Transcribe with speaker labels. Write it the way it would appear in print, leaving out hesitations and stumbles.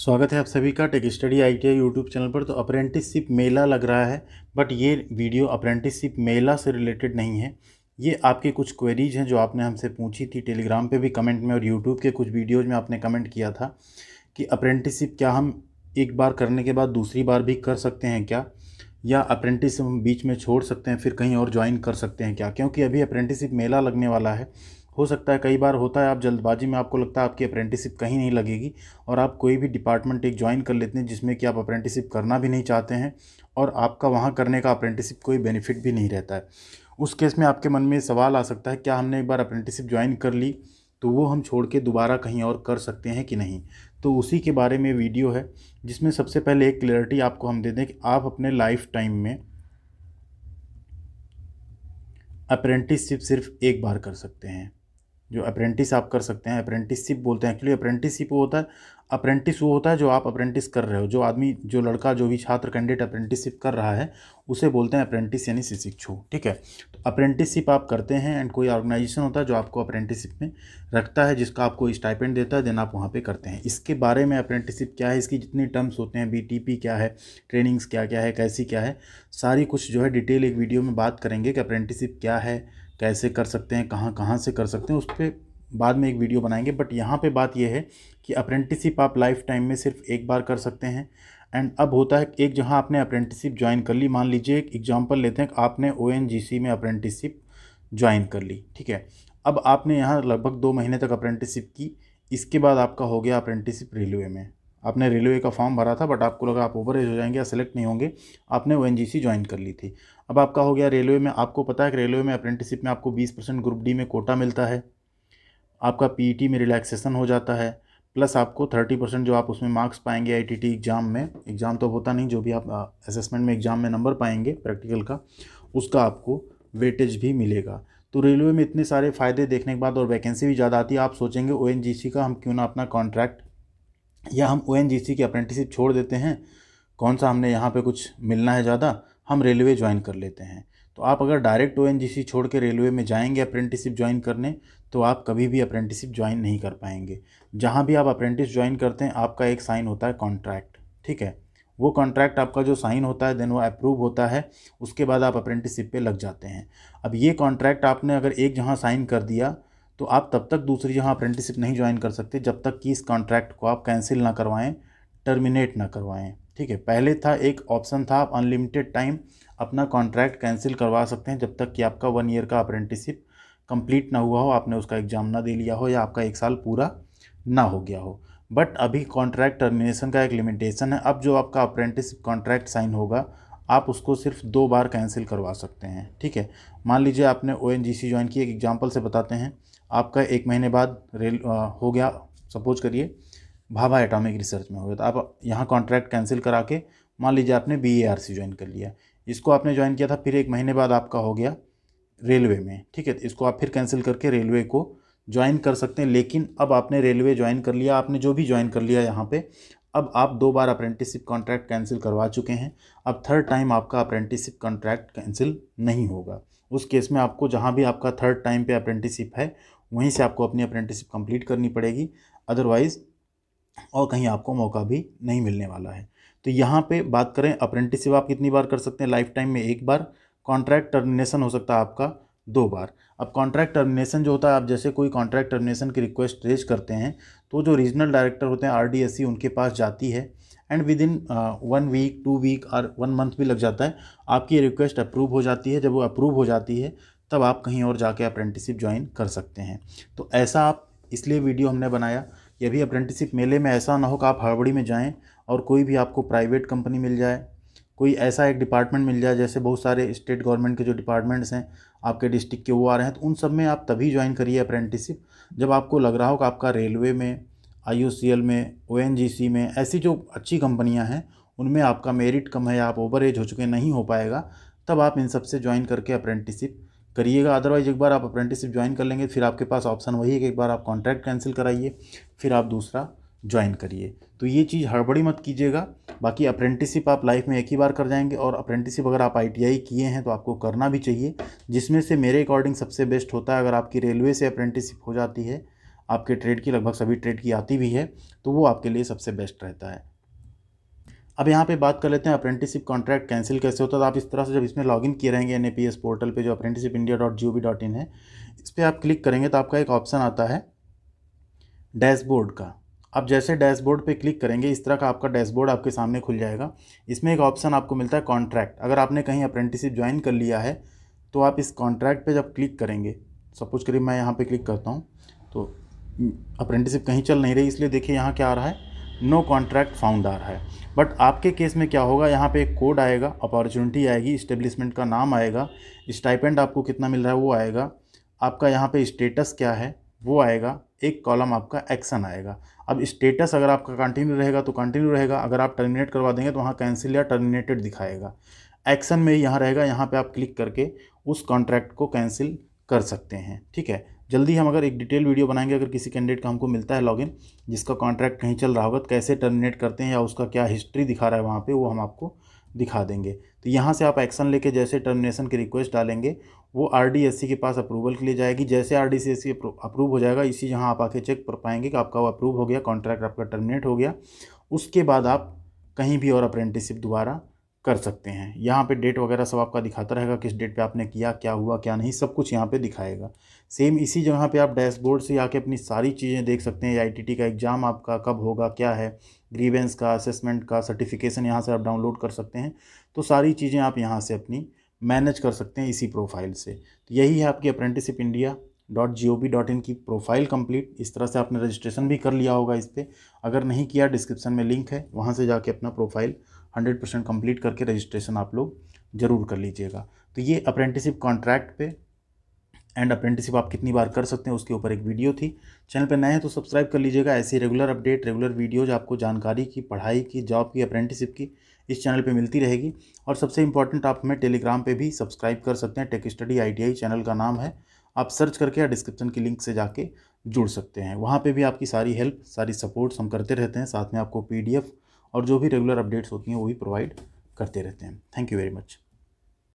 Speaker 1: स्वागत है आप सभी का tech study ITI YouTube channel पर। तो अप्रेंटिसशिप मेला लग रहा है, बट ये वीडियो अप्रेंटिसशिप मेला से रिलेटेड नहीं है। ये आपकी कुछ क्वेरीज हैं जो आपने हमसे पूछी थी टेलीग्राम पे भी कमेंट में, और यूट्यूब के कुछ वीडियोज़ में आपने कमेंट किया था कि अप्रेंटिसशिप क्या हम एक बार करने के बाद दूसरी बार भी कर सकते हैं क्या, या अप्रेंटिस हम बीच में छोड़ सकते हैं फिर कहीं और ज्वाइन कर सकते हैं क्या। क्योंकि अभी अप्रेंटिसशिप मेला लगने वाला है। हो सकता है, कई बार होता है, आप जल्दबाजी में आपको लगता है आपकी अप्रेंटिसशिप कहीं नहीं लगेगी और आप कोई भी डिपार्टमेंट एक ज्वाइन कर लेते हैं जिसमें कि आप अप्रेंटिसशिप करना भी नहीं चाहते हैं और आपका वहाँ करने का अप्रेंटिसशिप कोई बेनिफिट भी नहीं रहता है। उस केस में आपके मन में सवाल आ सकता है, क्या हमने एक बार अप्रेंटिसशिप ज्वाइन कर ली तो वो हम छोड़ के दोबारा कहीं और कर सकते हैं कि नहीं। तो उसी के बारे में वीडियो है, जिसमें सबसे पहले एक क्लैरिटी आपको हम दे दें कि आप अपने लाइफ टाइम में अप्रेंटिसशिप सिर्फ एक बार कर सकते हैं। जो अप्रेंटिस आप कर सकते हैं, अप्रेंटिसशिप बोलते हैं। एक्चुअली अप्रेंटिसशिप वो होता है, अप्रेंटिस वो होता है जो आप अप्रेंटिस कर रहे हो, जो आदमी, जो लड़का, जो भी छात्र कैंडिडेट अप्रेंटिसशिप कर रहा है उसे बोलते हैं अप्रेंटिस, यानी शिक्षु। ठीक है, तो अप्रेंटिसशिप आप करते हैं एंड कोई ऑर्गेनाइजेशन होता है जो आपको अप्रेंटिसशिप में रखता है, जिसका आपको स्टाइपेंड देता है, देन आप वहाँ पे करते हैं। इसके बारे में अप्रेंटिसशिप क्या है, इसकी जितनी टर्म्स होते हैं, बीटीपी क्या है, ट्रेनिंग्स क्या क्या है, कैसी क्या है, सारी कुछ जो है डिटेल एक वीडियो में बात करेंगे कि अप्रेंटिसशिप क्या है, कैसे कर सकते हैं, कहाँ कहाँ से कर सकते हैं, उस पर बाद में एक वीडियो बनाएंगे। बट यहाँ पे बात यह है कि अप्रेंटिसशिप आप लाइफ टाइम में सिर्फ एक बार कर सकते हैं। एंड अब होता है एक, जहाँ आपने अप्रेंटिसशिप ज्वाइन कर ली, मान लीजिए एक एग्जांपल लेते हैं कि आपने ओएनजीसी में अप्रेंटिसशिप ज्वाइन कर ली। ठीक है, अब आपने यहाँ लगभग 2 महीने तक अप्रेंटिसशिप की। इसके बाद आपका हो गया अप्रेंटिसशिप रेलवे में। आपने रेलवे का फॉर्म भरा था, बट आपको लगा आप ओवर एज हो जाएंगे या सेलेक्ट नहीं होंगे, आपने ओएनजीसी ज्वाइन कर ली थी। अब आपका हो गया रेलवे में। आपको पता है कि रेलवे में अप्रेंटिसशिप में आपको 20% ग्रुप डी में कोटा मिलता है, आपका पीईटी में रिलैक्सेशन हो जाता है, प्लस आपको 30% जो आप उसमें मार्क्स पाएंगे आईटीटी एग्ज़ाम में, एग्ज़ाम तो होता नहीं, जो भी आप असेसमेंट में एग्ज़ाम में नंबर पाएंगे प्रैक्टिकल का, उसका आपको वेटेज भी मिलेगा। तो रेलवे में इतने सारे फ़ायदे देखने के बाद और वैकेंसी भी ज़्यादा आती है, आप सोचेंगे ओएनजीसी का हम क्यों ना अपना कॉन्ट्रैक्ट, या हम ओएनजीसी की अप्रेंटिसशिप छोड़ देते हैं, कौन सा हमने यहाँ पे कुछ मिलना है ज़्यादा, हम रेलवे ज्वाइन कर लेते हैं। तो आप अगर डायरेक्ट ओएनजीसी छोड़ के रेलवे में जाएंगे अप्रेंटिसशिप ज्वाइन करने, तो आप कभी भी अप्रेंटिसशिप ज्वाइन नहीं कर पाएंगे। जहाँ भी आप अप्रेंटिस ज्वाइन करते हैं, आपका एक साइन होता है कॉन्ट्रैक्ट। ठीक है, वो कॉन्ट्रैक्ट आपका जो साइन होता है, देन वो अप्रूव होता है, उसके बाद आप अप्रेंटिसशिप पे लग जाते हैं। अब ये कॉन्ट्रैक्ट आपने अगर एक जहाँ साइन कर दिया, तो आप तब तक दूसरी जहाँ अप्रेंटिसशिप नहीं ज्वाइन कर सकते जब तक कि इस कॉन्ट्रैक्ट को आप कैंसिल ना करवाएं, टर्मिनेट ना करवाएं। ठीक है, पहले था एक ऑप्शन था, आप अनलिमिटेड टाइम अपना कॉन्ट्रैक्ट कैंसिल करवा सकते हैं जब तक कि आपका 1 ईयर का अप्रेंटिसशिप कंप्लीट ना हुआ हो, आपने उसका एग्ज़ाम ना दे लिया हो, या आपका 1 साल पूरा ना हो गया हो। बट अभी कॉन्ट्रैक्ट टर्मिनेशन का एक लिमिटेशन है। अब जो आपका अप्रेंटिसशिप कॉन्ट्रैक्ट साइन होगा, आप उसको सिर्फ 2 बार कैंसिल करवा सकते हैं। ठीक है, मान लीजिए आपने ओएनजीसी ज्वाइन की, एक एग्जांपल से बताते हैं, आपका 1 महीने बाद हो गया, सपोज करिए भाभा एटॉमिक रिसर्च में हो गया, तो आप यहाँ कॉन्ट्रैक्ट कैंसिल करा के मान लीजिए आपने बीएआरसी ज्वाइन कर लिया। इसको आपने ज्वाइन किया था, फिर 1 महीने बाद आपका हो गया रेलवे में। ठीक है, तो इसको आप फिर कैंसिल करके रेलवे को ज्वाइन कर सकते हैं। लेकिन अब आपने रेलवे ज्वाइन कर लिया, आपने जो भी ज्वाइन कर लिया यहाँ पे, अब आप 2 बार अप्रेंटिसशिप कॉन्ट्रैक्ट कैंसिल करवा चुके हैं। अब थर्ड टाइम आपका अप्रेंटिसशिप कॉन्ट्रैक्ट कैंसिल नहीं होगा। उस केस में आपको जहाँ भी आपका थर्ड टाइम पे अप्रेंटिसशिप है, वहीं से आपको अपनी अप्रेंटिसशिप कंप्लीट करनी पड़ेगी, अदरवाइज़ और कहीं आपको मौका भी नहीं मिलने वाला है। तो यहाँ पे बात करें, अप्रेंटिसशिप आप कितनी बार कर सकते हैं, लाइफ टाइम में 1 बार। कॉन्ट्रैक्ट टर्मिनेशन हो सकता है आपका 2 बार। अब कॉन्ट्रैक्ट टर्मिनेशन जो होता है, आप जैसे कोई कॉन्ट्रैक्ट टर्मिनेशन की रिक्वेस्ट रेज करते हैं, तो जो रीजनल डायरेक्टर होते हैं आरडीएससी, उनके पास जाती है, and within 1 week, 2 week और 1 मंथ भी लग जाता है, आपकी रिक्वेस्ट अप्रूव हो जाती है। जब वो अप्रूव हो जाती है, तब आप कहीं और जाके अप्रेंटिसशिप ज्वाइन कर सकते हैं। तो ऐसा आप, इसलिए वीडियो हमने बनाया कि अभी अप्रेंटिसशिप मेले में ऐसा ना हो कि आप हड़बड़ी में जाएं और कोई भी आपको प्राइवेट कंपनी मिल जाए, कोई ऐसा एक डिपार्टमेंट मिल जाए, जैसे बहुत सारे स्टेट गवर्नमेंट के जो डिपार्टमेंट्स हैं आपके डिस्ट्रिक्ट के, वो आ रहे हैं, तो उन सब में आप तभी ज्वाइन करिए अप्रेंटिसशिप जब आपको लग रहा हो कि आपका रेलवे में, आईओसीएल में, ओएनजीसी में, ऐसी जो अच्छी कंपनियां हैं उनमें आपका मेरिट कम है या आप ओवर एज हो चुके, नहीं हो पाएगा, तब आप इन सब से ज्वाइन करके अप्रेंटिसशिप करिएगा। अदरवाइज एक बार आप अप्रेंटिसशिप ज्वाइन कर लेंगे, फिर आपके पास ऑप्शन वही है कि एक बार आप कॉन्ट्रैक्ट कैंसिल कराइए, फिर आप दूसरा ज्वाइन करिए। तो ये चीज़ हड़बड़ी मत कीजिएगा। बाकी अप्रेंटिसशिप आप लाइफ में एक ही बार कर जाएंगे, और अप्रेंटिसशिप अगर आप आईटीआई किए हैं तो आपको करना भी चाहिए, जिसमें से मेरे अकॉर्डिंग सबसे बेस्ट होता है अगर आपकी रेलवे से अप्रेंटिसशिप हो जाती है, आपके ट्रेड की, लगभग सभी ट्रेड की आती भी है, तो वो आपके लिए सबसे बेस्ट रहता है। अब यहाँ पे बात कर लेते हैं अप्रेंटिसशिप कॉन्ट्रैक्ट कैंसिल कैसे होता है। तो आप इस तरह से जब इसमें लॉगिन किए रहेंगे NAPS पोर्टल पे, जो apprenticeshipindia.gov.in है, इस पर आप क्लिक करेंगे तो आपका एक ऑप्शन आता है डैशबोर्ड का। आप जैसे डैशबोर्ड पे क्लिक करेंगे, इस तरह का आपका डैशबोर्ड आपके सामने खुल जाएगा। इसमें एक ऑप्शन आपको मिलता है कॉन्ट्रैक्ट। अगर आपने कहीं अप्रेंटिसशिप ज्वाइन कर लिया है तो आप इस कॉन्ट्रैक्ट पे जब क्लिक करेंगे, सपोज करिए मैं यहाँ पे क्लिक करता हूँ, तो अप्रेंटिसशिप कहीं चल नहीं रही, इसलिए देखिए यहाँ क्या आ रहा है, नो कॉन्ट्रैक्ट फाउंड आ रहा है। बट आपके केस में क्या होगा, यहाँ पे एक कोड आएगा, अपॉर्चुनिटी आएगी, इस्टेब्लिशमेंट का नाम आएगा, स्टाइपेंड आपको कितना मिल रहा है वो आएगा, आपका यहाँ पे स्टेटस क्या है वो आएगा, एक कॉलम आपका एक्शन आएगा। अब स्टेटस अगर आपका कंटिन्यू रहेगा तो कंटिन्यू रहेगा, अगर आप टर्मिनेट करवा देंगे तो वहाँ कैंसिल या टर्मिनेटेड दिखाएगा। एक्शन में ही यहाँ रहेगा, यहाँ पे आप क्लिक करके उस कॉन्ट्रैक्ट को कैंसिल कर सकते हैं। ठीक है, जल्दी हम अगर एक डिटेल वीडियो बनाएंगे, अगर किसी कैंडिडेट का हमको मिलता है लॉगिन जिसका कॉन्ट्रैक्ट कहीं चल रहा होगा, तो कैसे टर्मिनेट करते हैं या उसका क्या हिस्ट्री दिखा रहा है वहाँ पे, वो हम आपको दिखा देंगे। तो यहाँ से आप एक्शन लेके जैसे टर्मिनेशन की रिक्वेस्ट डालेंगे, वो RDSC के पास अप्रूवल के लिए जाएगी। जैसे RDSC अप्रूव हो जाएगा, इसी जहाँ आप आके चेक कर पाएंगे कि आपका वो अप्रूव हो गया, कॉन्ट्रैक्ट आपका टर्मिनेट हो गया। उसके बाद आप कहीं भी और अप्रेंटिसशिप दोबारा कर सकते हैं। यहाँ पे डेट वगैरह सब आपका दिखाता रहेगा, किस डेट पे आपने किया, क्या हुआ क्या नहीं, सब कुछ यहाँ पे दिखाएगा। सेम इसी जगह पे आप डैशबोर्ड से आके अपनी सारी चीज़ें देख सकते हैं। ITT का एग्ज़ाम आपका कब होगा, क्या है, ग्रीवेंस का, असेसमेंट का, सर्टिफिकेशन यहाँ से आप डाउनलोड कर सकते हैं। तो सारी चीज़ें आप यहाँ से अपनी मैनेज कर सकते हैं इसी प्रोफाइल से। तो यही है आपकी apprenticeshipindia.gov.in की प्रोफाइल कंप्लीट। इस तरह से आपने रजिस्ट्रेशन भी कर लिया होगा इस पर, अगर नहीं किया डिस्क्रिप्शन में लिंक है, वहाँ से जाके अपना प्रोफाइल 100% कंप्लीट करके रजिस्ट्रेशन आप लोग ज़रूर कर लीजिएगा। तो ये अप्रेंटिसशिप कॉन्ट्रैक्ट पे एंड अप्रेंटिसशिप आप कितनी बार कर सकते हैं उसके ऊपर एक वीडियो थी। चैनल पे नए हैं तो सब्सक्राइब कर लीजिएगा। ऐसी रेगुलर अपडेट, रेगुलर वीडियोज आपको जानकारी की, पढ़ाई की, जॉब की, अप्रेंटिसशिप की इस चैनल पे मिलती रहेगी। और सबसे इंपॉर्टेंट, आप हमें टेलीग्राम पे भी सब्सक्राइब कर सकते हैं। टेक स्टडी ITI चैनल का नाम है, आप सर्च करके या डिस्क्रिप्शन की लिंक से जाके जुड़ सकते हैं। वहाँ पे भी आपकी सारी हेल्प, सारी सपोर्ट्स हम करते रहते हैं। साथ में आपको PDF और जो भी रेगुलर अपडेट्स होती हैं वो भी प्रोवाइड करते रहते हैं। Thank you very much.